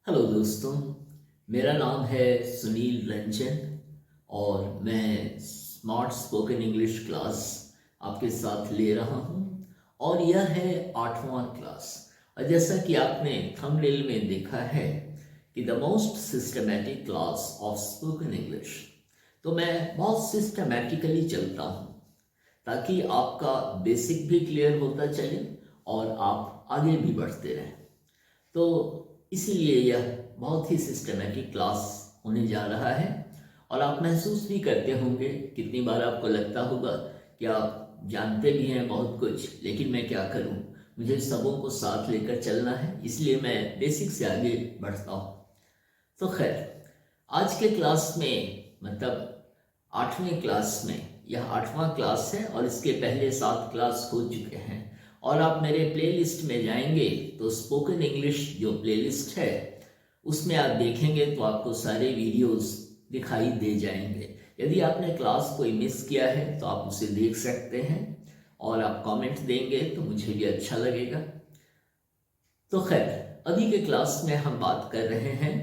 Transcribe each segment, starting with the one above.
Hello दोस्तों, मेरा नाम है सुनील रंजन और मैं स्मार्ट स्पोकन इंग्लिश क्लास आपके साथ ले रहा हूँ और यह है 8वां क्लास। और जैसा कि आपने थंबनेल में देखा है कि the most systematic class of spoken English, तो मैं बहुत सिस्टमैटिकली चलता हूँ ताकि आपका बेसिक भी क्लियर होता चले और आप आगे भी बढ़ते रहें। तो इसीलिए यह बहुत ही सिस्टमेटिक क्लास होने जा रहा है और आप महसूस भी करते होंगे, कितनी बार आपको लगता होगा कि आप जानते भी हैं बहुत कुछ, लेकिन मैं क्या करूं, मुझे सबों को साथ लेकर चलना है, इसलिए मैं बेसिक से आगे बढ़ता हूं। तो खैर, आज के क्लास में मतलब 8वीं क्लास में, यह 8वां क्लास है और इसके पहले 7 क्लास हो चुके हैं। और आप मेरे प्लेलिस्ट में जाएंगे तो स्पोकन इंग्लिश जो प्लेलिस्ट है उसमें आप देखेंगे तो आपको सारे वीडियोस दिखाई दे जाएंगे। यदि आपने क्लास कोई मिस किया है तो आप उसे देख सकते हैं और आप कमेंट देंगे तो मुझे भी अच्छा लगेगा। तो खैर, अभी के क्लास में हम बात कर रहे हैं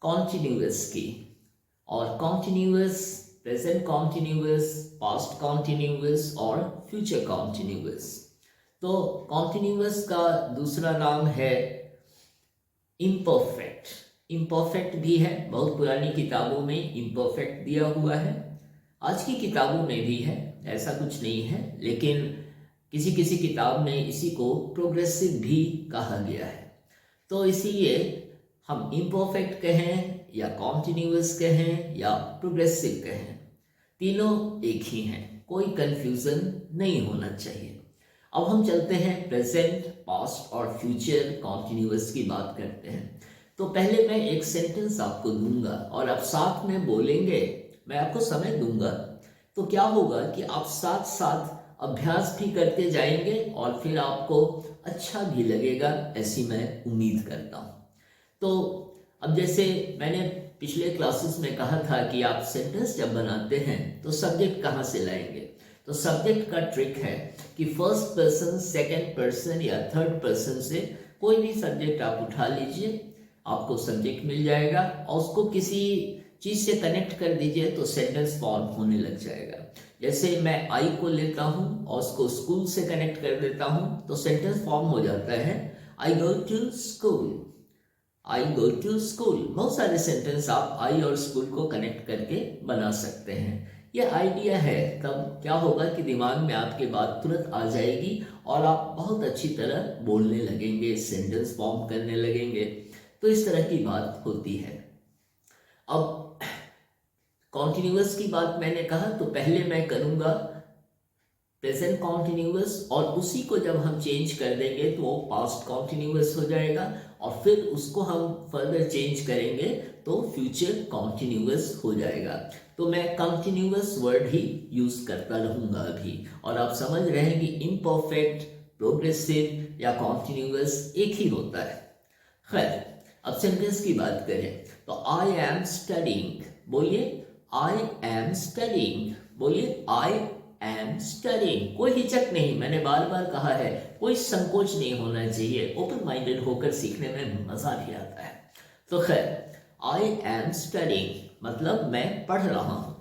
कॉन्टिन्यूअस की। और continuous, present continuous, past continuous और फ्यूचर कॉन्टिन्यूअस। तो कॉन्टिन्यूअस का दूसरा नाम है इम्परफेक्ट। इम्परफेक्ट भी है, बहुत पुरानी किताबों में इम्परफेक्ट दिया हुआ है, आज की किताबों में भी है, ऐसा कुछ नहीं है, लेकिन किसी किसी किताब में इसी को प्रोग्रेसिव भी कहा गया है। तो इसीलिए हम इम्परफेक्ट कहें या कॉन्टिन्यूअस कहें या प्रोग्रेसिव कहें, तीनों एक ही हैं, कोई कंफ्यूजन नहीं होना चाहिए। अब हम चलते हैं प्रेजेंट, पास्ट और फ्यूचर कॉन्टिन्यूअस की बात करते हैं। तो पहले मैं एक सेंटेंस आपको दूंगा और आप साथ में बोलेंगे, मैं आपको समय दूंगा, तो क्या होगा कि आप साथ साथ अभ्यास भी करते जाएंगे और फिर आपको अच्छा भी लगेगा, ऐसी मैं उम्मीद करता हूँ। तो अब जैसे मैंने पिछले क्लासेस में कहा था कि आप सेंटेंस जब बनाते हैं तो सब्जेक्ट कहाँ से लाएंगे। तो सब्जेक्ट का ट्रिक है कि फर्स्ट पर्सन, सेकंड पर्सन या थर्ड पर्सन से कोई भी सब्जेक्ट आप उठा लीजिए, आपको सब्जेक्ट मिल जाएगा और उसको किसी चीज से कनेक्ट कर दीजिए तो सेंटेंस फॉर्म होने लग जाएगा। जैसे मैं आई को लेता हूँ और उसको स्कूल से कनेक्ट कर देता हूँ तो सेंटेंस फॉर्म हो जाता है I go to school. I go to school. बहुत सारे सेंटेंस आप आई और स्कूल को कनेक्ट करके बना सकते हैं। ये आइडिया है, तब क्या होगा कि दिमाग में आपके बात तुरंत आ जाएगी और आप बहुत अच्छी तरह बोलने लगेंगे, सेंटेंस फॉर्म करने लगेंगे। तो इस तरह की बात होती है। अब कॉन्टिन्यूअस की बात मैंने कहा तो पहले मैं करूंगा प्रेजेंट कॉन्टिन्यूअस और उसी को जब हम चेंज कर देंगे तो वो पास्ट कॉन्टिन्यूअस हो जाएगा और फिर उसको हम फर्दर चेंज करेंगे तो फ्यूचर कॉन्टिन्यूअस हो जाएगा। तो मैं कंटिन्यूअस वर्ड ही यूज करता रहूंगा अभी, और आप समझ रहे हैं कि इम्परफेक्ट, प्रोग्रेसिव या कॉन्टिन्यूअस एक ही होता है। खैर, अब सेंटेंस की बात करें तो आई एम स्टडिंग, बोलिए आई एम स्टडिंग, बोलिए आई एम स्टडिंग। कोई हिचक नहीं, मैंने बार बार कहा है, कोई संकोच नहीं होना चाहिए, ओपन माइंडेड होकर सीखने में मजा भी आता है। तो खैर, आई एम स्टडिंग मतलब मैं पढ़ रहा हूं।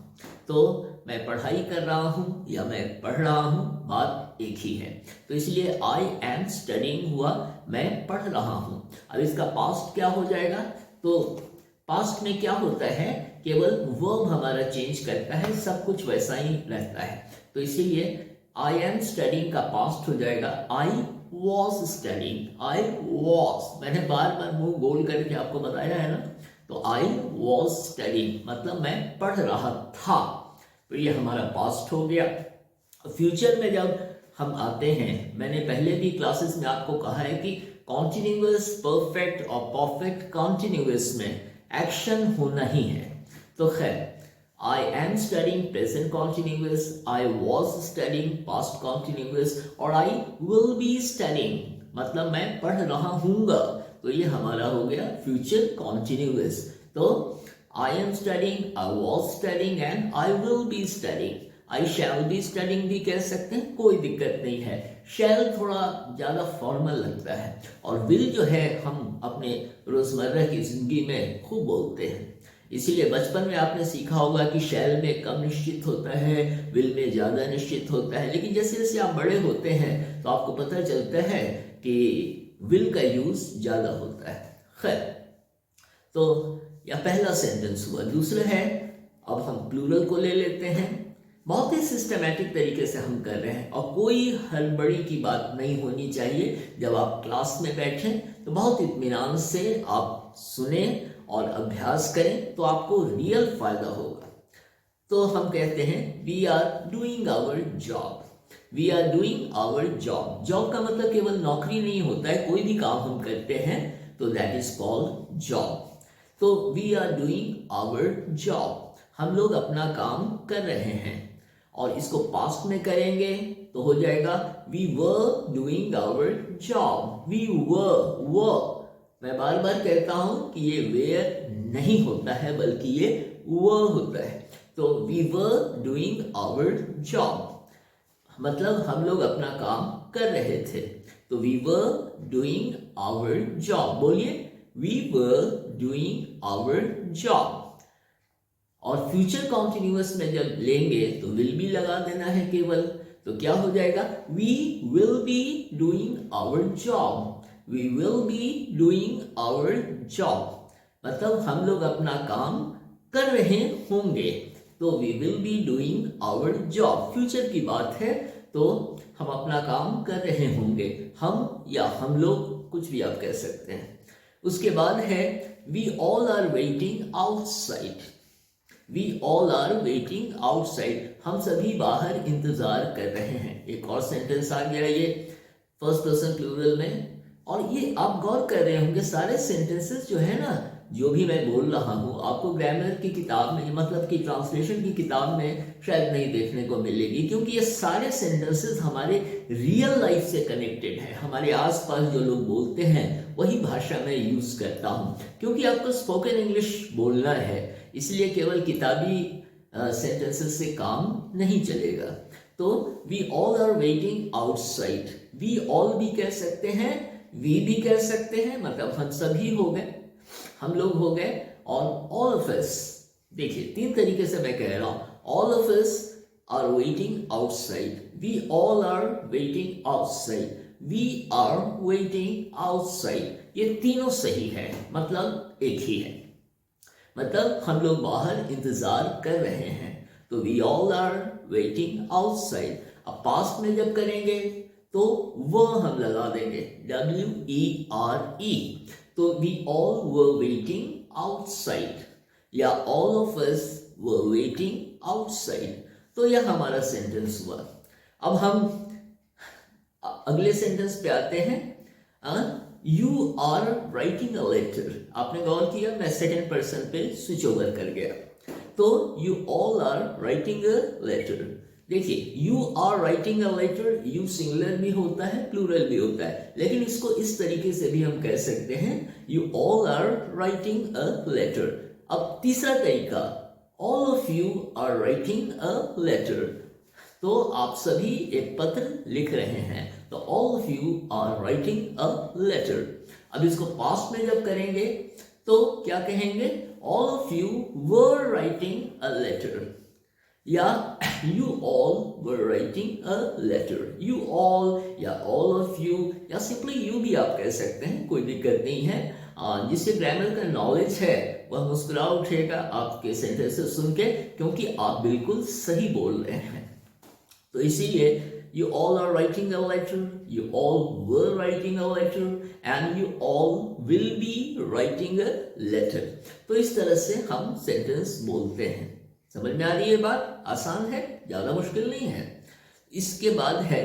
तो मैं पढ़ाई कर रहा हूं या मैं पढ़ रहा हूं, बात एक ही है। तो इसलिए आई एम स्टडिंग हुआ मैं पढ़ रहा हूं। अब इसका पास्ट क्या हो जाएगा, तो पास्ट में क्या होता है, केवल वर्ब हमारा चेंज करता है, सब कुछ वैसा ही रहता है। तो इसीलिए आई एम स्टडिंग का पास्ट हो जाएगा I was studying. I was, मैंने बार बार मुंह गोल करके आपको बताया है ना, तो आई वॉज स्टडिंग मतलब मैं पढ़ रहा था। तो ये हमारा पास्ट हो गया। फ्यूचर में जब हम आते हैं, मैंने पहले भी क्लासेस में आपको कहा है कि कॉन्टिन्यूअस, परफेक्ट और परफेक्ट कॉन्टिन्यूअस में एक्शन होना ही है। तो खैर, I am studying present continuous, I was studying past continuous और I will be studying मतलब मैं पढ़ रहा हूँगा। तो ये हमारा हो गया future continuous। तो I am studying, I was studying and I will be studying। I shall be studying भी कह सकते हैं, कोई दिक्कत नहीं है। शैल थोड़ा ज़्यादा फॉर्मल लगता है, और विल जो है हम अपने रोज़मर्रा की ज़िंदगी में खूब बोलते हैं। इसीलिए बचपन में आपने सीखा होगा कि शैल में कम निश्चित होता है, विल में ज़्यादा निश्चित होता है, लेकिन जैसे जैसे आप बड़े होते हैं तो आपको पता चलता है कि विल का यूज़ ज़्यादा होता है। खैर, तो यह पहला सेंटेंस हुआ। दूसरा है, अब हम प्लूरल को ले लेते हैं। बहुत ही सिस्टमैटिक तरीके से हम कर रहे हैं, और कोई हड़बड़ी की बात नहीं होनी चाहिए। जब आप क्लास में बैठें तो बहुत इत्मीनान से आप सुने और अभ्यास करें, तो आपको रियल फायदा होगा। तो हम कहते हैं we are doing our job. We are doing our job. Job का मतलब केवल नौकरी नहीं होता है, कोई भी काम हम करते हैं तो दैट इज कॉल्ड जॉब। तो we are doing our job, हम लोग अपना काम कर रहे हैं। और इसको पास्ट में करेंगे तो हो जाएगा we were doing our job. We were, मैं बार बार कहता हूं कि ये वेयर नहीं होता है, बल्कि ये वर होता है। तो we were doing our job मतलब हम लोग अपना काम कर रहे थे। तो we were doing our job, बोलिए we were doing our job. और फ्यूचर कॉन्टिन्यूअस में जब लेंगे तो विल भी लगा देना है केवल, तो क्या हो जाएगा, we will be doing our job. We will be doing our job मतलब हम लोग अपना काम कर रहे होंगे। तो we will be doing our job, future की बात है, तो हम अपना काम कर रहे होंगे। हम या हम लोग, कुछ भी आप कह सकते हैं। उसके बाद है we all are waiting outside. We all are waiting outside, हम सभी बाहर इंतजार कर रहे हैं। एक और सेंटेंस आ गया ये फर्स्ट पर्सन प्लूरल में। और ये आप गौर कर रहे होंगे, सारे सेंटेंसेस जो है ना, जो भी मैं बोल रहा हूँ, आपको ग्रामर की किताब में, मतलब कि ट्रांसलेशन की किताब में शायद नहीं देखने को मिलेगी, क्योंकि ये सारे सेंटेंसेस हमारे रियल लाइफ से कनेक्टेड है। हमारे आसपास जो लोग बोलते हैं वही भाषा में यूज करता हूँ, क्योंकि आपको स्पोकन इंग्लिश बोलना है, इसलिए केवल किताबी सेंटेंसेस से काम नहीं चलेगा। तो we all are waiting outside, we all भी कह सकते हैं, वी भी कह सकते हैं, मतलब हम सभी हो गए, हम लोग हो गए। और ऑल ऑफ अस, देखिए 3 तरीके से मैं कह रहा हूं, all of us are waiting outside, we all are waiting outside, we are waiting outside, ये तीनों सही है, मतलब एक ही है, मतलब हम लोग बाहर इंतजार कर रहे हैं। तो we all are waiting outside. अब पास्ट में जब करेंगे तो वह हम लगा देंगे, WERE। तो we all were waiting outside, या all of us were waiting outside. तो यह हमारा सेंटेंस हुआ। अब हम अगले सेंटेंस पे आते हैं। You are writing a letter, आपने गौर किया, मैं सेकंड पर्सन पे स्विच ओवर कर गया। तो you all are writing a letter, देखिए you are writing a letter, you singular भी होता है, प्लूरल भी होता है, लेकिन इसको इस तरीके से भी हम कह सकते हैं, you all are writing a letter. अब तीसरा तरीका, all of you are writing a letter, तो आप सभी एक पत्र लिख रहे हैं। तो all of you are writing a letter. अब इसको पास्ट में जब करेंगे तो क्या कहेंगे, all of you were writing a letter, या you all were writing a letter, you all या all of you या simply you भी आप कह सकते हैं, कोई दिक्कत नहीं है। जिससे ग्रामर का नॉलेज है वह मुस्कुरा उठेगा आपके सेंटेंसेस सुन के, क्योंकि आप बिल्कुल सही बोल रहे हैं। तो इसीलिए you all are writing a letter, you all were writing a letter and you all will be writing a letter। तो इस तरह से हम सेंटेंस बोलते हैं। समझ में आ रही है बात? आसान है, ज्यादा मुश्किल नहीं है। इसके बाद है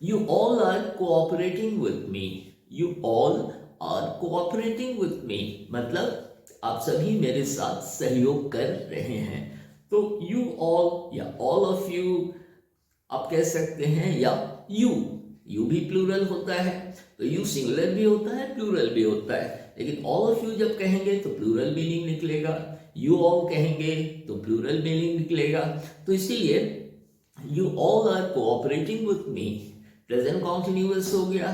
you all are cooperating with me, you all are cooperating with me, मतलब आप सभी मेरे साथ सहयोग कर रहे हैं। तो यू ऑल या ऑल ऑफ यू आप कह सकते हैं, या यू भी प्लूरल होता है, तो यू सिंगुलर भी होता है, प्लूरल भी होता है, लेकिन ऑल ऑफ यू जब कहेंगे तो प्लूरल मीनिंग निकलेगा, यू ऑल कहेंगे तो प्लूरल मीनिंग निकलेगा। तो इसीलिए you all are cooperating with me, present continuous हो गया।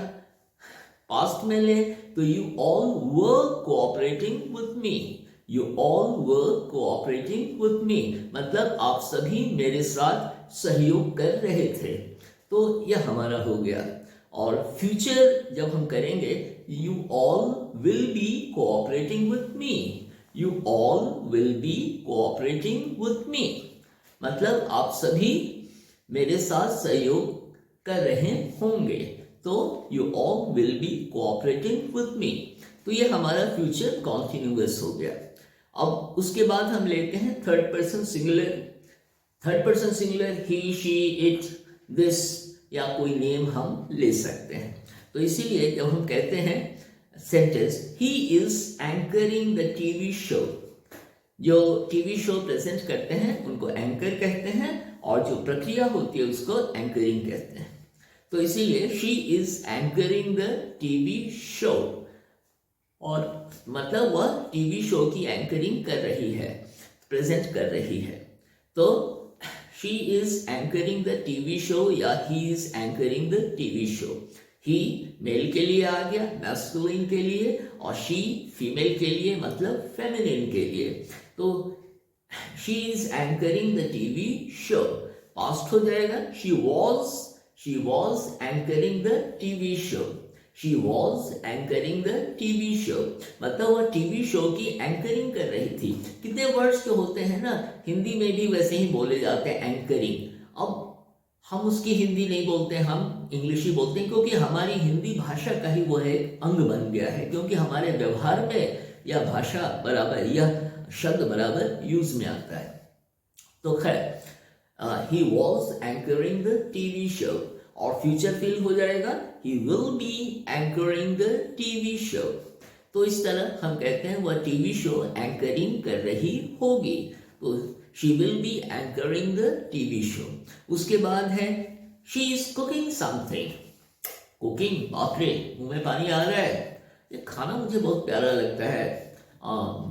पास्ट में ले तो you all were cooperating with me, you all were cooperating with me, मतलब आप सभी मेरे साथ सहयोग कर रहे थे। तो यह हमारा हो गया। और फ्यूचर जब हम करेंगे, you all will be cooperating with me, you all will be cooperating with me, मतलब आप सभी मेरे साथ सहयोग कर रहे होंगे। तो you all will be cooperating with मी, तो ये हमारा फ्यूचर कॉन्टिन्यूअस हो गया। अब उसके बाद हम लेते हैं third person singular. Third person singular he, she, it, this या कोई नेम हम ले सकते हैं। तो इसीलिए जब हम कहते हैं sentence he is anchoring the TV show, जो टीवी शो प्रेजेंट करते हैं उनको एंकर कहते हैं, और जो प्रक्रिया होती है उसको एंकरिंग कहते हैं। तो इसीलिए she is anchoring the TV show, और मतलब वह टीवी शो की एंकरिंग कर रही है, प्रेजेंट कर रही है। तो she is anchoring the TV show या he is anchoring the TV show. ही मेल के लिए आ गया, मैस्कुलिन के लिए, और शी फीमेल के लिए, मतलब फेमिनिन के लिए। तो she is anchoring the TV show, past हो जाएगा she was anchoring the TV show, she was anchoring the TV show, मतलब वह टीवी शो की एंकरिंग कर रही थी। कितने वर्ड्स जो होते हैं ना, हिंदी में भी वैसे ही बोले जाते हैं एंकरिंग। अब हम उसकी हिंदी नहीं बोलते, हम इंग्लिश ही बोलते हैं, क्योंकि हमारी हिंदी भाषा का ही वो एक अंग बन गया है, क्योंकि हमारे व्यवहार में यह भाषा बराबर, यह शब्द बराबर यूज में आता है। तो खैर, he was anchoring the TV show, और फ्यूचर फिल हो जाएगा he will be anchoring the TV show। तो इस तरह हम कहते हैं वह टीवी शो एंकरिंग कर रही होगी, तो she will be anchoring the TV show। उसके बाद है she is cooking something। Cooking, बाप रे, मुंह में पानी आ रहा है। ये खाना मुझे बहुत प्यारा लगता है।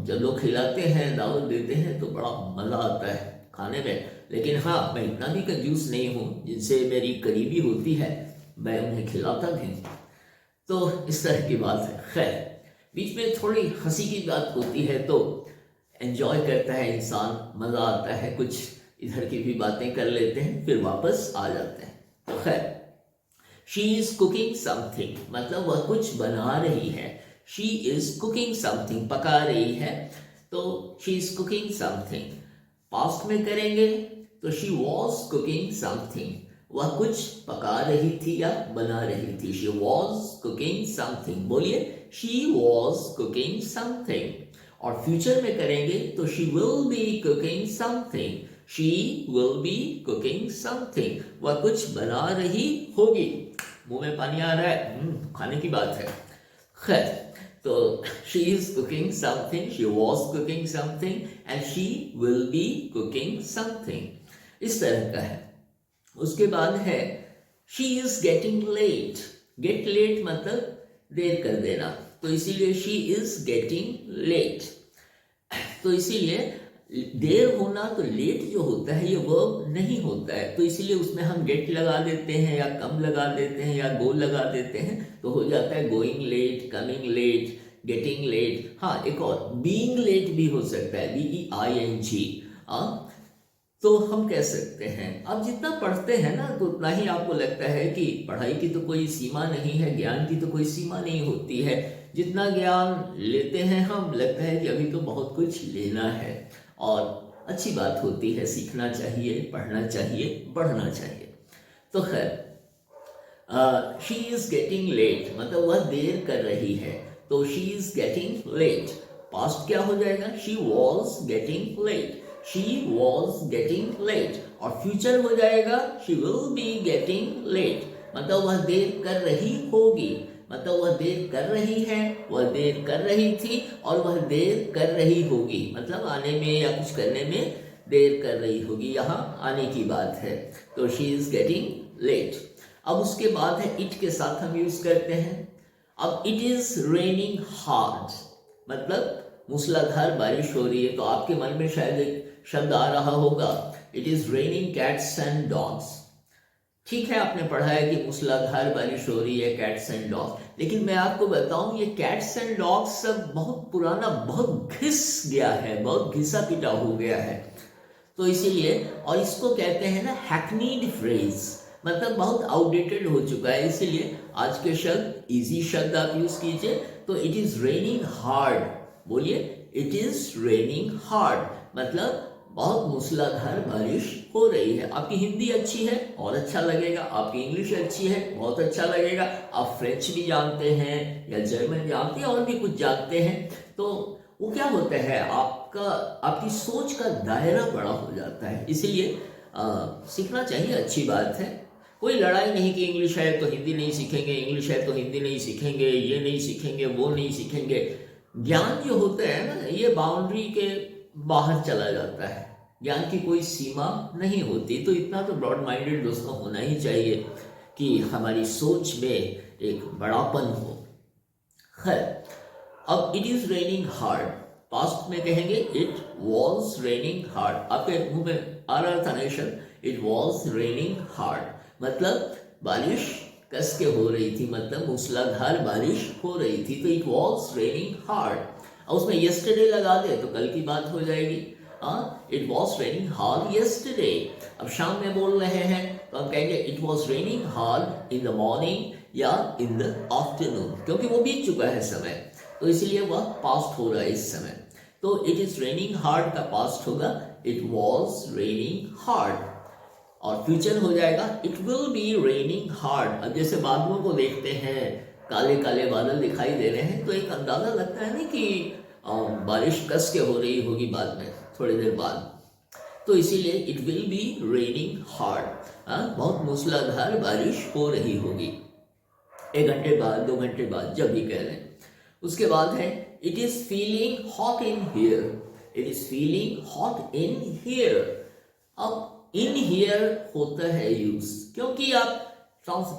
जब लोग खिलाते हैं, दावत देते हैं, तो बड़ा मजा आता है खाने में। लेकिन हाँ, मैं इतना भी कंजूस नहीं हूँ, जिनसे मेरी करीबी होती है मैं उन्हें खिलाता भी। तो इस तरह की बात है। खैर, बीच में थोड़ी हंसी की बात होती है तो एंजॉय करता है इंसान, मजा आता है, कुछ इधर की भी बातें कर लेते हैं, फिर वापस आ जाते हैं। तो खैर, शी इज कुकिंग समथिंग, मतलब वह कुछ बना रही है। शी इज कुकिंग समथिंग, पका रही है, तो she is cooking something. Past में करेंगे तो शी वॉज कुकिंग समथिंग, वह कुछ पका रही थी या बना रही थी। शी वॉज कुकिंग समथिंग, बोलिए शी वॉज कुकिंग समथिंग। और फ्यूचर में करेंगे तो she will B cooking something, she will B cooking something, वह कुछ बना रही होगी। मुंह में पानी आ रहा है, खाने की बात है। खैर, तो she is cooking something, she was cooking something and she will be cooking something, इस तरह का है। उसके बाद है she is getting late। get late मतलब देर कर देना, तो इसीलिए she is getting late। तो इसीलिए देर होना, तो लेट जो होता है ये वर्ब नहीं होता है, तो इसीलिए उसमें हम गेट लगा देते हैं या कम लगा देते हैं या गो लगा देते हैं, तो हो जाता है going late, coming late, getting late. हाँ, एक और बीइंग लेट भी हो सकता है, BEING। तो हम कह सकते हैं, अब जितना पढ़ते हैं ना तो उतना ही आपको लगता है कि पढ़ाई की तो कोई सीमा नहीं है, ज्ञान की तो कोई सीमा नहीं होती है। जितना ज्ञान लेते हैं हम, लगता है कि अभी तो बहुत कुछ लेना है, और अच्छी बात होती है, सीखना चाहिए, पढ़ना चाहिए, बढ़ना चाहिए। तो खैर, शी इज गेटिंग लेट, मतलब वह देर कर रही है, तो she is getting late. Past क्या हो जाएगा, she was getting late, she was getting late. और फ्यूचर हो जाएगा she will be getting late, मतलब वह देर कर रही होगी, मतलब वह देर कर रही है, वह देर कर रही थी, और वह देर कर रही होगी, मतलब आने में या कुछ करने में देर कर रही होगी, यहाँ आने की बात है। तो शी इज गेटिंग लेट। अब उसके बाद है इट के साथ हम यूज करते हैं। अब इट इज रेनिंग हार्ड, मतलब मूसलाधार बारिश हो रही है, तो आपके मन में शायद एक शब्द आ रहा होगा, it is raining cats and dogs. ठीक है, आपने पढ़ा है कि मूसलाधार बारिश हो रही है, कैट्स एंड डॉग्स, लेकिन मैं आपको बताऊं ये कैट्स एंड डॉग्स सब बहुत पुराना, बहुत घिस गया है, बहुत घिसा पिटा हो गया है। तो इसीलिए, और इसको कहते हैं ना हैकनीड फ्रेज, मतलब बहुत आउटडेटेड हो चुका है। इसीलिए आज के शब्द, इजी शब्द आप यूज कीजिए। तो इट इज रेनिंग हार्ड, बोलिए इट इज रेनिंग हार्ड, मतलब बहुत मूसलाधार बारिश हो रही है। आपकी हिंदी अच्छी है और अच्छा लगेगा, आपकी इंग्लिश अच्छी है बहुत अच्छा लगेगा, आप फ्रेंच भी जानते हैं या जर्मन जानते हैं और भी कुछ जानते हैं, तो वो क्या होता है, आपका आपकी सोच का दायरा बड़ा हो जाता है। इसीलिए सीखना चाहिए, अच्छी बात है। कोई लड़ाई नहीं कि इंग्लिश है तो हिंदी नहीं सीखेंगे, इंग्लिश है तो हिंदी नहीं सीखेंगे, ये नहीं सीखेंगे, वो नहीं सीखेंगे। ज्ञान जो होता है ना, ये बाउंड्री के बाहर चला जाता है, ज्ञान की कोई सीमा नहीं होती। तो इतना तो ब्रॉड माइंडेड दोस्तों होना ही चाहिए कि हमारी सोच में एक बड़ापन हो। खैर, अब it is raining hard, past में कहेंगे इट वॉज रेनिंग हार्ड। आपके मुंह में आ रहा था nation, it was raining hard, मतलब बारिश कस के हो रही थी, मतलब मूसलाधार बारिश हो रही थी। तो इट वॉज रेनिंग हार्ड, और उसमें यस्टरडे लगा दे तो कल की बात हो जाएगी। हाँ, it was raining hard yesterday. अब शाम में बोल रहे हैं तो हम कहेंगे it was raining hard in the morning या इन द आफ्टरनून, क्योंकि वो बीत चुका है समय, तो इसलिए वह पास्ट हो रहा है इस समय। तो इट इज रेनिंग हार्ड का पास्ट होगा इट वॉज रेनिंग हार्ड, और फ्यूचर हो जाएगा it will be raining hard. अब जैसे बादलों को देखते हैं, काले काले बादल दिखाई दे रहे हैं, तो एक अंदाजा लगता है ना कि बारिश कस के हो रही होगी बाद में, थोड़ी देर बाद। तो इसीलिए it will be raining hard, बहुत मूसलाधार बारिश हो रही होगी, 1 घंटे बाद, 2 घंटे बाद, जब भी कह लें। उसके बाद है it is feeling hot in here, it is feeling hot in here. अब इन हियर होता है यूज, क्योंकि आप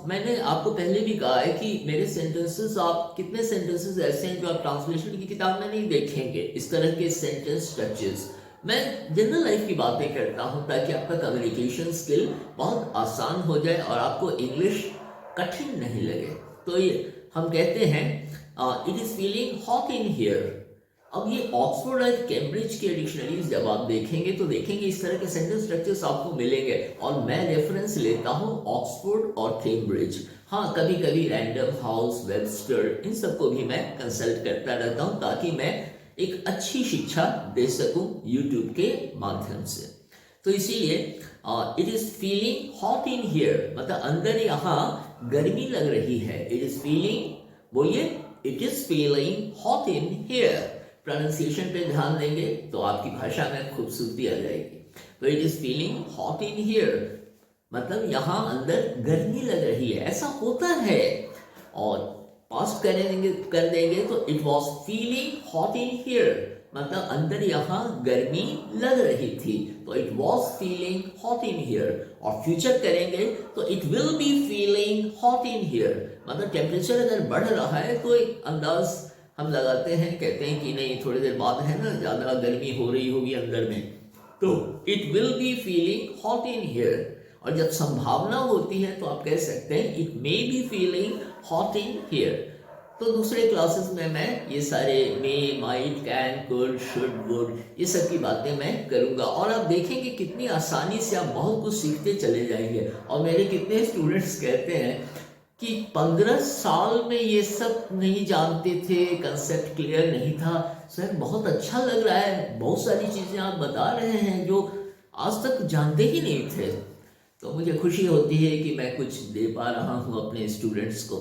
मैंने आपको पहले भी कहा है कि मेरे सेंटेंसेस, आप कितने सेंटेंसेस ऐसे हैं जो आप ट्रांसलेशन की किताब में नहीं देखेंगे, इस तरह के सेंटेंस स्ट्रक्चर्स। मैं जनरल लाइफ की बातें करता हूं ताकि आपका कम्युनिकेशन स्किल बहुत आसान हो जाए और आपको इंग्लिश कठिन नहीं लगे। तो ये हम कहते हैं it is feeling hot in here. अब ये ऑक्सफोर्ड और कैम्ब्रिज के डिक्शनरीज जब आप देखेंगे तो देखेंगे इस तरह के सेंटेंस स्ट्रक्चर्स आपको मिलेंगे, और मैं रेफरेंस लेता हूँ ऑक्सफोर्ड और कैम्ब्रिज। हाँ, कभी कभी रैंडम हाउस, वेबस्टर, इन सबको भी मैं कंसल्ट करता रहता हूँ ताकि मैं एक अच्छी शिक्षा दे सकूं यूट्यूब के माध्यम से। तो इसीलिए it is feeling hot in here, मतलब अंदर यहाँ गर्मी लग रही है। इट इज फीलिंग, बोलिए it is feeling hot in here. Pronunciation पे ध्यान देंगे तो आपकी भाषा में खूबसूरती आ जाएगी। तो it is feeling hot in here, मतलब यहाँ अंदर गर्मी लग रही है, ऐसा होता है। और पास्ट कर देंगे तो it was feeling hot in here, मतलब अंदर यहाँ गर्मी लग रही थी, तो it was feeling hot in here. और फ्यूचर करेंगे तो it will be feeling hot in here, मतलब टेम्परेचर अगर बढ़ रहा है तो एक अंदाज हम लगाते हैं, कहते हैं कि नहीं थोड़ी देर बाद है ना, ज्यादा गर्मी हो रही होगी अंदर में, तो it will be feeling hot in here. और जब संभावना होती है तो आप कह सकते हैं it may be feeling hot in here. तो दूसरे क्लासेस में मैं ये सारे may, might, can, could, should, would, ये सब की बातें मैं करूंगा, और आप देखेंगे कितनी आसानी से आप बहुत कुछ सीखते चले जाएंगे। और मेरे कितने स्टूडेंट्स कहते हैं कि 15 साल में ये सब नहीं जानते थे, कंसेप्ट क्लियर नहीं था, सर बहुत अच्छा लग रहा है, बहुत सारी चीजें आप बता रहे हैं जो आज तक जानते ही नहीं थे। तो मुझे खुशी होती है कि मैं कुछ दे पा रहा हूं अपने स्टूडेंट्स को।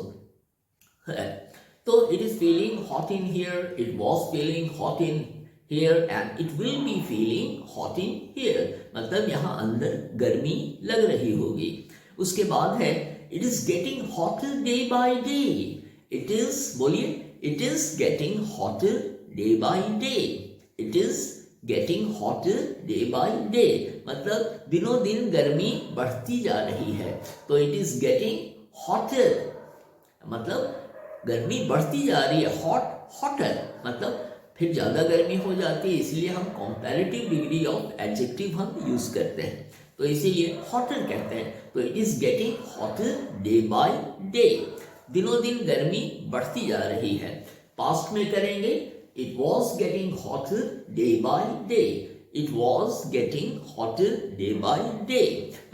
तो it is feeling hot in here, it was feeling hot in here and it will be feeling hot in here, मतलब यहाँ अंदर गर्मी लग रही होगी। उसके बाद है it is getting hotter day by day. It is, बोलिए it is getting hotter day by day, it is getting hotter day by day, मतलब दिनों दिन गर्मी बढ़ती जा रही है। तो इट इज गेटिंग हॉटर, मतलब गर्मी बढ़ती जा रही है, हॉटर मतलब फिर ज्यादा गर्मी हो जाती है, इसलिए हम कंपैरेटिव डिग्री ऑफ एडजेक्टिव हम यूज करते हैं। तो तो इसीलिए हॉटर कहते हैं। तो it is getting hotter day by day, दिनों दिन गर्मी बढ़ती जा रही है। पास्ट में करेंगे, it was getting hotter day by day, it was getting hotter day by day,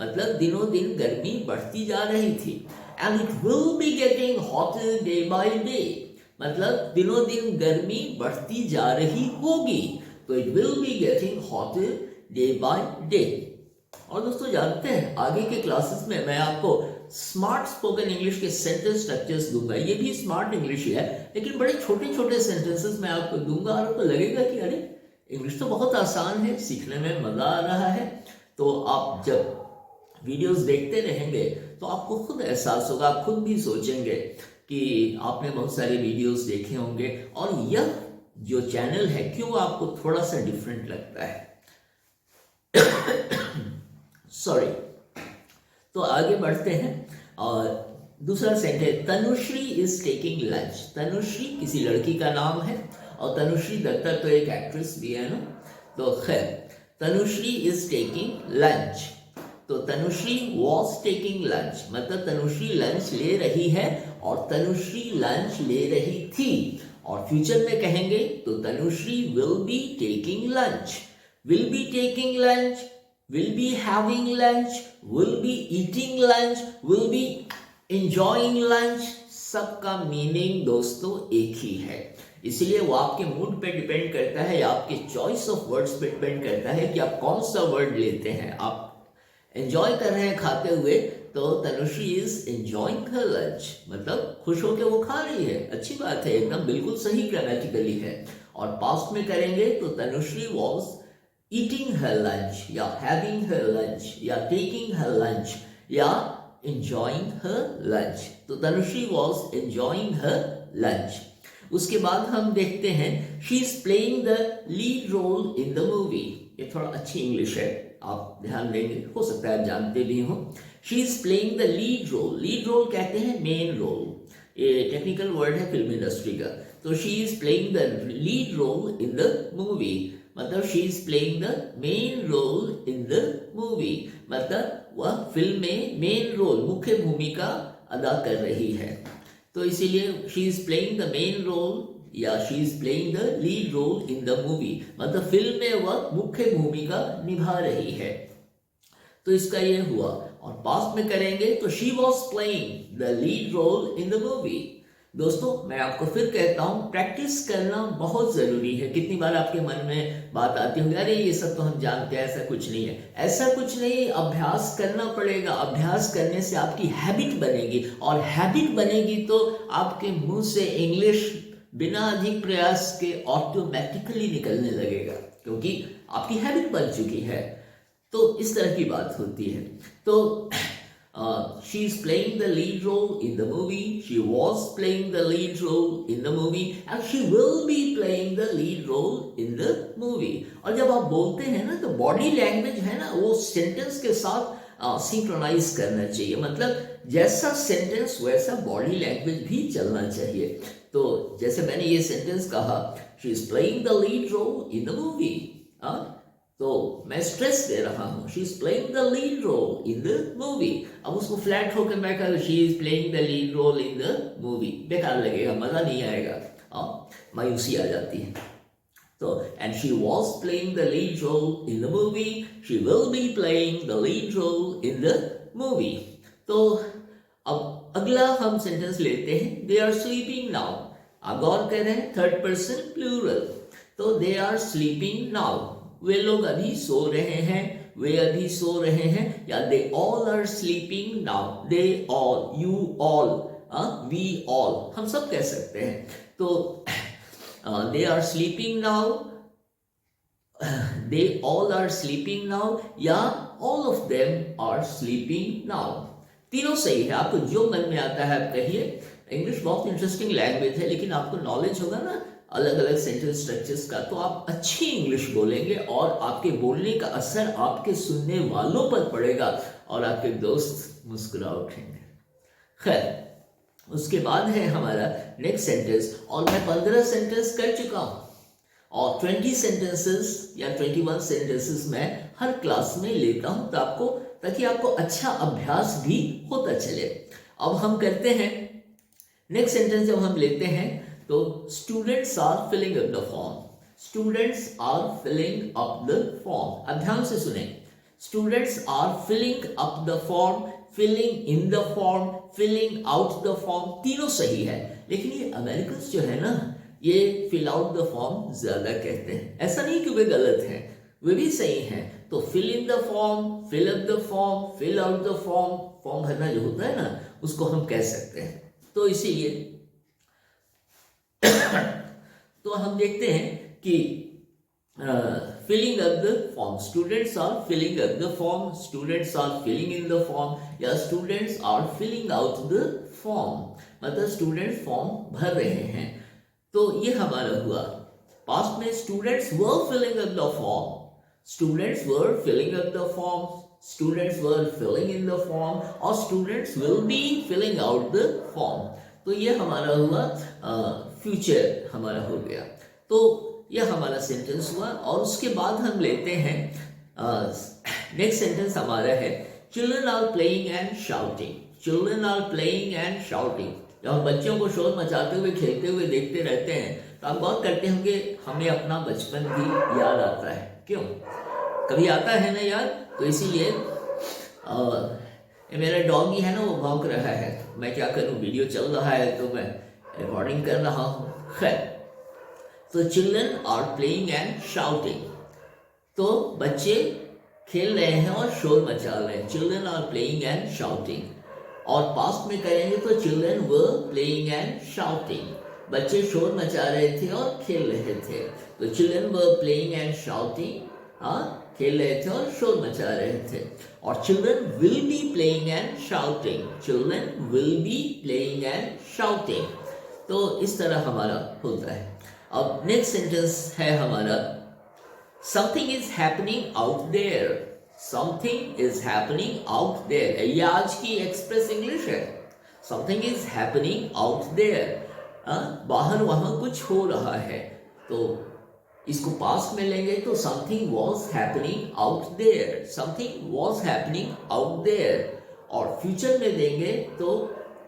मतलब दिनों दिन गर्मी बढ़ती जा रही थी। And it will be getting hotter day by day, मतलब दिनों दिन गर्मी बढ़ती जा रही होगी। तो it will be getting hotter day by day. और दोस्तों जानते हैं आगे के क्लासेस में मैं आपको स्मार्ट स्पोकन इंग्लिश के सेंटेंस स्ट्रक्चर्स दूंगा। ये भी स्मार्ट इंग्लिश ही है, लेकिन बड़े छोटे छोटे सेंटेंसेस मैं आपको दूंगा और आपको लगेगा कि अरे इंग्लिश तो बहुत आसान है, सीखने में मजा आ रहा है। तो आप जब वीडियोस देखते रहेंगे तो आपको खुद एहसास होगा, आप खुद भी सोचेंगे कि आपने बहुत सारे वीडियोस देखे होंगे और यह जो चैनल है क्यों आपको थोड़ा सा डिफरेंट लगता है। सॉरी। तो आगे बढ़ते हैं और दूसरा sentence, Tanushree is taking lunch. Tanushree किसी लड़की का नाम है और तनुश्री दत्ता तो एक एक्ट्रेस भी है ना। तो खैर, तनुश्री इज टेकिंग लंच, तो तनुश्री वॉज टेकिंग लंच, मतलब तनुश्री लंच ले रही है और तनुश्री लंच ले रही थी। और फ्यूचर में कहेंगे तो Tanushree will be taking lunch, will be taking lunch, will be having lunch, will be eating lunch, will be enjoying lunch, सबका मीनिंग दोस्तों एक ही है। इसलिए वो आपके मूड पे डिपेंड करता है या आपके चॉइस ऑफ वर्ड्स पे डिपेंड करता है कि आप कौन सा वर्ड लेते हैं। आप एंजॉय कर रहे हैं खाते हुए, तो Tanushree is enjoying her lunch, मतलब खुश होकर वो खा रही है, अच्छी बात है, एकदम बिल्कुल सही ग्रामेटिकली है। और पास्ट में करेंगे तो Tanushree was eating her lunch या having her lunch या taking her lunch या enjoying her lunch। तो Tanushree was enjoying her lunch। उसके बाद हम देखते हैं she is playing the lead role in the movie। ये थोड़ा अच्छी इंग्लिश है, आप ध्यान देंगे, हो सकता है आप जानते भी हो। she is playing the lead role, lead role कहते हैं मेन रोल, ये टेक्निकल वर्ड है फिल्म इंडस्ट्री का। तो she is playing the lead role in the movie, मतलब she is playing the main role in the movie, मतलब वह film में मेन रोल, मुख्य भूमिका अदा कर रही है। तो इसीलिए she is playing the main role या she is playing the lead role in the movie, मतलब फिल्म में वह मुख्य भूमिका निभा रही है। तो इसका ये हुआ। और पास्ट में करेंगे तो she was playing the lead role in the movie। दोस्तों मैं आपको फिर कहता हूं, प्रैक्टिस करना बहुत जरूरी है। कितनी बार आपके मन में बात आती होगी, अरे ये सब तो हम जानते हैं, ऐसा कुछ नहीं है। ऐसा कुछ नहीं, अभ्यास करना पड़ेगा। अभ्यास करने से आपकी हैबिट बनेगी और हैबिट बनेगी तो आपके मुंह से इंग्लिश बिना अधिक प्रयास के ऑटोमेटिकली निकलने लगेगा, क्योंकि आपकी हैबिट बन चुकी है। तो इस तरह की बात होती है। तो she is playing the lead role in the movie, she was playing the lead role in the movie and she will be playing the lead role in the movie। और जब आप बोलते हैं ना तो बॉडी लैंग्वेज है ना, वो सेंटेंस के साथ सिंक्रोनाइज करना चाहिए, मतलब जैसा सेंटेंस वैसा बॉडी लैंग्वेज भी चलना चाहिए। तो जैसे मैंने ये सेंटेंस कहा, she is playing the lead role in the movie, तो मैं स्ट्रेस दे रहा हूँ, she is playing the lead role in the movie। अब उसको फ्लैट होकर मैं कहूँ she is playing the lead role in the movie, बेकार लगेगा, मजा नहीं आएगा, मायूसी आ जाती है। तो and she was playing the lead role in the movie, she will be playing the lead role in the movie। तो अब अगला हम सेंटेंस लेते हैं, they are sleeping now। आप गौर कर रहे हैं, थर्ड पर्सन प्लूरल, तो they are sleeping now, वे लोग अभी सो रहे हैं, वे अभी सो रहे हैं, या they all are sleeping now, they all, you all, we all, हम सब कह सकते हैं। तो they are sleeping now, they all are sleeping now या all of them are sleeping now, तीनों सही है। आपको जो मन में आता है आप कहिए। इंग्लिश बहुत इंटरेस्टिंग लैंग्वेज है, लेकिन आपको नॉलेज होगा ना अलग अलग सेंटेंस स्ट्रक्चर्स का, तो आप अच्छी इंग्लिश बोलेंगे और आपके बोलने का असर आपके सुनने वालों पर पड़ेगा और आपके दोस्त मुस्कुरा उठेंगे। खैर, उसके बाद है हमारा नेक्स्ट सेंटेंस, और मैं 15 सेंटेंस कर चुका हूं। और 20 सेंटेंसेस या 21 सेंटेंसेस मैं हर क्लास में लेता हूं ताकि आपको अच्छा अभ्यास भी होता चले। अब हम करते हैं नेक्स्ट सेंटेंस। जब हम लेते हैं तो students are filling up the form. Students are filling up the form. अब ध्यान से सुने, students are filling up the form, filling in the form, filling out the form, तीनों सही है। लेकिन ये अमेरिकन जो है ना, ये फिल आउट द फॉर्म ज्यादा कहते हैं। ऐसा नहीं कि वे गलत हैं, वे भी सही हैं। तो fill in the form, fill up the form, fill out the form, form भरना जो होता है ना, उसको हम कह सकते हैं। तो इसीलिए तो हम देखते हैं कि filling up the form, students are filling up the form, students are filling in the form, या students are filling out the form, मतलब स्टूडेंट फॉर्म भर रहे हैं। तो ये हमारा हुआ पास्ट में, students were filling up the form, students were filling up the form, students were filling in the form, और students will be filling out the form. तो ये हमारा हुआ फ्यूचर हमारा हो गया। तो यह हमारा सेंटेंस हुआ। और उसके बाद हम लेते हैं नेक्स्ट सेंटेंस हमारा है children are playing and shouting. Children are playing and shouting. जब हम बच्चों को शोर मचाते हुए खेलते हुए देखते रहते हैं तो आप गौर करते होंगे हमें अपना बचपन भी याद आता है। क्यों? कभी आता है ना याद। तो इसीलिए मेरा डॉग ही है ना, वो भौंक रहा है। मैं क्या करूं, वीडियो चल रहा है तो मैं रिकॉर्डिंग कर रहा हूं। खैर, तो children are playing and shouting, तो बच्चे खेल रहे हैं और शोर मचा रहे हैं। Children are playing and shouting. और पास्ट में करेंगे तो children were playing and shouting, बच्चे शोर मचा रहे थे और खेल रहे थे। तो children were playing and shouting, खेल रहे थे और शोर मचा रहे थे। और children will be playing and shouting, children will be playing and shouting. तो इस तरह हमारा होता है। अब नेक्स्ट सेंटेंस है हमारा something is happening out there. Something is happening out there, ये आज की एक्सप्रेस इंग्लिश है। Something is happening out there, बाहर वहां कुछ हो रहा है। तो इसको पास्ट में लेंगे तो something was happening out there, something was happening out there. और फ्यूचर में देंगे तो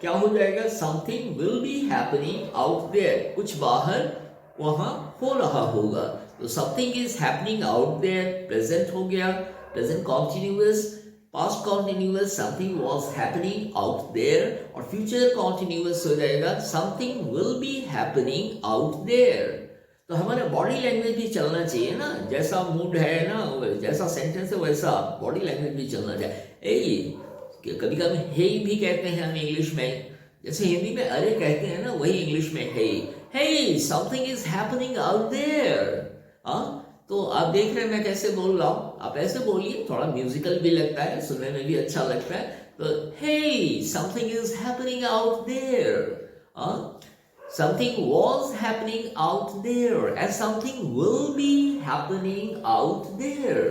क्या हो जाएगा, something will be happening out there, कुछ बाहर वहां हो रहा होगा। तो something is happening out there present हो गया, present continuous. Past continuous something was happening out there, और फ्यूचर कॉन्टिन्यूअस हो जाएगा something will be happening out there. तो हमारा बॉडी लैंग्वेज भी चलना चाहिए ना, जैसा मूड है ना, जैसा सेंटेंस है वैसा बॉडी लैंग्वेज भी चलना चाहिए। कभी कभी हे भी कहते हैं हम इंग्लिश में, जैसे हिंदी में अरे कहते हैं ना, वही इंग्लिश में hey. Hey something is happening out there. तो आप देख रहे हैं मैं कैसे बोल रहा हूं, आप ऐसे बोलिए, थोड़ा म्यूजिकल भी लगता है, सुनने में भी अच्छा लगता है। तो hey something is happening out there, something was happening out there and something will be happening out there।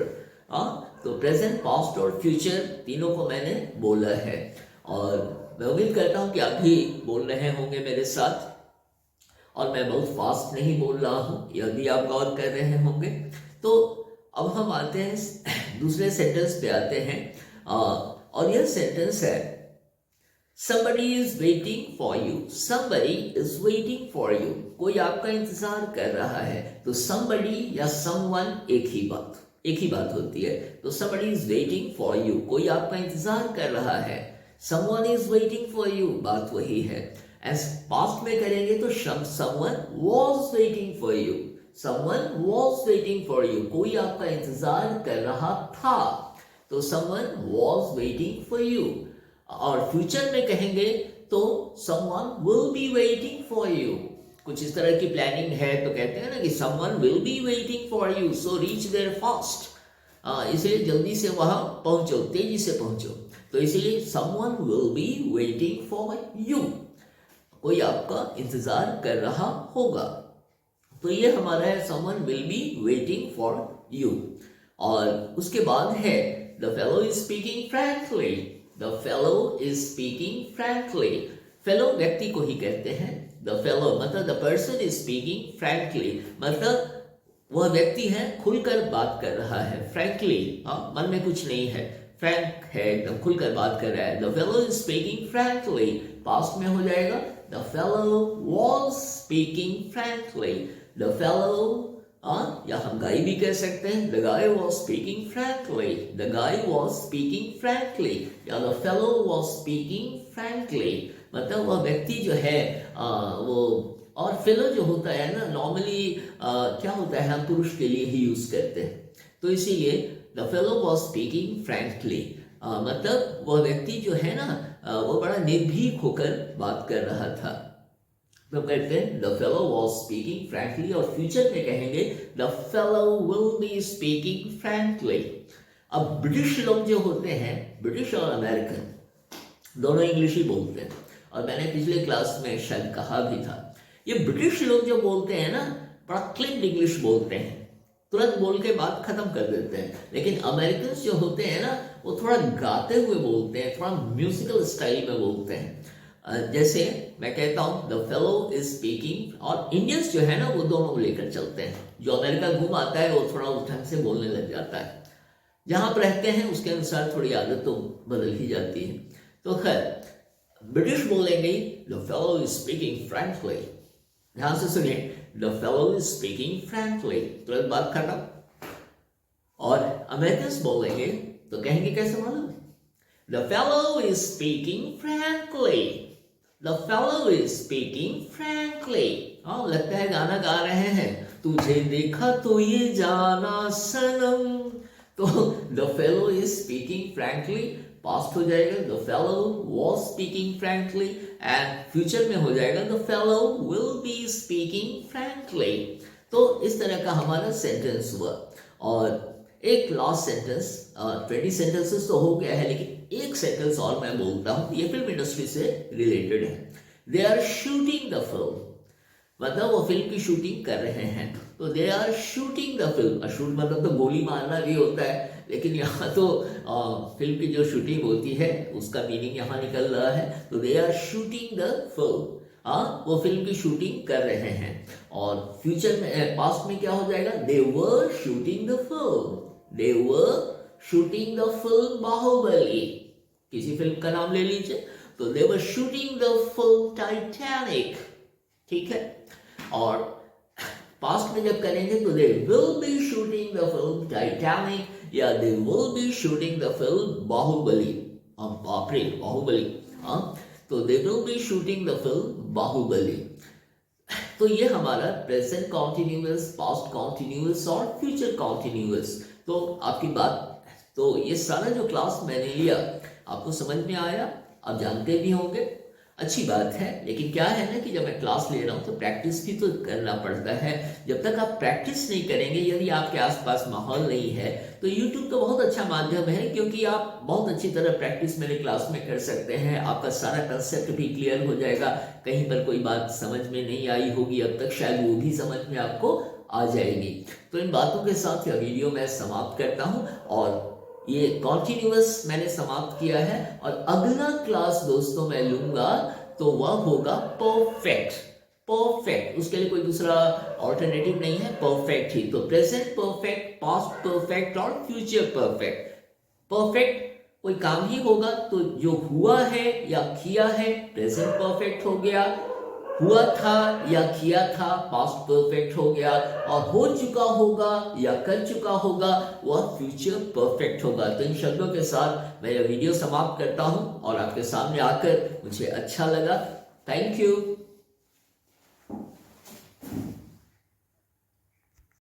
तो प्रेजेंट, पास्ट और फ्यूचर तीनों को मैंने बोला है। और मैं उम्मीद करता हूं कि आप भी बोल रहे होंगे मेरे साथ, और मैं बहुत फास्ट नहीं बोल रहा हूं, यह भी आप गौर कर रहे होंगे। तो अब हम आते हैं दूसरे सेंटेंस पे आते हैं, और यह सेंटेंस है somebody is waiting for you, somebody is waiting for you, कोई आपका इंतजार कर रहा है। तो somebody या someone एक ही बात होती है। तो somebody is waiting for you, कोई आपका इंतजार कर रहा है। someone is waiting for you, बात वही है। as past में करेंगे तो someone was waiting for you, someone was waiting for you, कोई आपका इंतजार कर रहा था। तो someone was waiting for you। और फ्यूचर में कहेंगे तो someone will be waiting for you, कुछ इस तरह की प्लानिंग है तो कहते हैं ना कि someone will be waiting for you, so reach there fast, इसलिए जल्दी से वहां पहुंचो, तेजी से पहुंचो। तो इसलिए someone will be waiting for you, कोई आपका इंतजार कर रहा होगा। तो ये हमारा है someone will be waiting for you। और उसके बाद है the fellow is speaking frankly, the fellow is speaking frankly, fellow व्यक्ति को ही कहते हैं। the fellow मतलब the person is speaking frankly, मतलब वह व्यक्ति है खुलकर बात कर रहा है, फ्रैंकली, मन में कुछ नहीं है, फ्रैंक है, एकदम खुलकर बात कर रहा है। The fellow is speaking frankly, past में हो जाएगा the fellow was speaking frankly. The fellow, या हम गाय भी कह सकते हैं, the guy was speaking frankly, the guy was speaking frankly, या the fellow was speaking frankly. मतलब वह व्यक्ति जो है वो, और फेलो जो होता है ना नॉर्मली क्या होता है, हम पुरुष के लिए ही यूज करते हैं, तो इसीलिए the fellow was speaking frankly, मतलब वह व्यक्ति जो है ना वो बड़ा निर्भीक होकर बात कर रहा था। तो कहते हैं the fellow was speaking frankly, और फ्यूचर में कहेंगे the fellow will be speaking frankly. अब ब्रिटिश लोग जो होते हैं, ब्रिटिश और अमेरिकन दोनों इंग्लिश ही बोलते हैं, और मैंने पिछले क्लास में शायद कहा भी था, ये ब्रिटिश लोग जो बोलते हैं ना बड़ा क्लिप्ड इंग्लिश बोलते हैं, तुरंत बोल के बात खत्म कर देते हैं। लेकिन अमेरिकन जो होते हैं ना वो थोड़ा गाते हुए बोलते हैं, थोड़ा म्यूजिकल स्टाइल में बोलते हैं। जैसे मैं कहता हूँ द फेलो इज स्पीकिंग, और इंडियंस जो है ना वो दोनों लेकर चलते हैं। जो अमेरिका घूम आता है वो थोड़ा उस ढंग से बोलने लग जाता है, जहां पर रहते हैं उसके अनुसार थोड़ी आदत तो बदल ही जाती है। तो खैर ब्रिटिश बोलेंगे the fellow is speaking frankly, ध्यान से सुनिए, the fellow is speaking frankly, तुरंत बात खत्म। और अमेरिकन्स बोलेंगे तो कहेंगे कैसे मालूम, the fellow is speaking frankly, the fellow is speaking frankly. हाँ, लगता है गाना गा रहे हैं, तुझे देखा तो ये जाना सनम। तो the fellow is speaking frankly, past हो जाएगा the fellow was speaking frankly, and future में हो जाएगा the fellow will be speaking frankly. तो इस तरह का हमारा सेंटेंस हुआ। और एक लास्ट सेंटेंस, 20 सेंटेंसेस तो हो गया है, लेकिन एक सेंटेंस और मैं बोलता हूँ, ये फिल्म इंडस्ट्री से रिलेटेड है। They are shooting the film, मतलब वो फिल्म की शूटिंग कर रहे हैं, तो they are shooting the film. Shoot मतलब तो गोली मारना भी होता है, लेकिन यहाँ तो फिल्म की जो शूटिंग होती है उसका मीनिंग यहाँ निकल रहा है। तो they are shooting the film, वो फिल्म की शूटिंग कर रहे हैं। और फ्यूचर में, पास्ट में क्या हो जाएगा, they were shooting the film, they were shooting the film Baahubali, किसी फिल्म का नाम ले लीजिए, तो they were shooting the film Titanic, ठीक है। और पास्ट में जब करेंगे तो they will be shooting the film Titanic, या they will be shooting the film Baahubali. बाप रे, बाहुबली, तो they will be shooting the film Baahubali. तो ये हमारा प्रेजेंट कॉन्टिन्यूअस, पास्ट कॉन्टिन्यूअस और फ्यूचर कॉन्टिन्यूअस। तो आपकी बात, तो ये सारा जो क्लास मैंने लिया आपको समझ में आया, आप जानते भी होंगे, अच्छी बात है। लेकिन क्या है ना कि जब मैं क्लास ले रहा हूँ तो प्रैक्टिस भी तो करना पड़ता है। जब तक आप प्रैक्टिस नहीं करेंगे, यदि आपके आसपास माहौल नहीं है, तो YouTube तो बहुत अच्छा माध्यम है, क्योंकि आप बहुत अच्छी तरह प्रैक्टिस मेरे क्लास में कर सकते हैं। आपका सारा कंसेप्ट भी क्लियर हो जाएगा। कहीं पर कोई बात समझ में नहीं आई होगी अब तक, शायद वो भी समझ में आपको आ जाएगी। तो इन बातों के साथ यह वीडियो मैं समाप्त करता हूँ, और ये कॉन्टिन्यूअस मैंने समाप्त किया है। और अगला क्लास दोस्तों मैं लूंगा तो वह होगा परफेक्ट। परफेक्ट, उसके लिए कोई दूसरा ऑल्टरनेटिव नहीं है, परफेक्ट ही। तो प्रेजेंट परफेक्ट, पास्ट परफेक्ट और फ्यूचर परफेक्ट। परफेक्ट कोई काम ही होगा तो जो हुआ है या किया है प्रेजेंट परफेक्ट हो गया, हुआ था या किया था पास्ट परफेक्ट हो गया, और हो चुका होगा या कर चुका होगा वह फ्यूचर परफेक्ट होगा। तो इन शब्दों के साथ मैं यह वीडियो समाप्त करता हूं, और आपके सामने आकर मुझे अच्छा लगा। Thank you.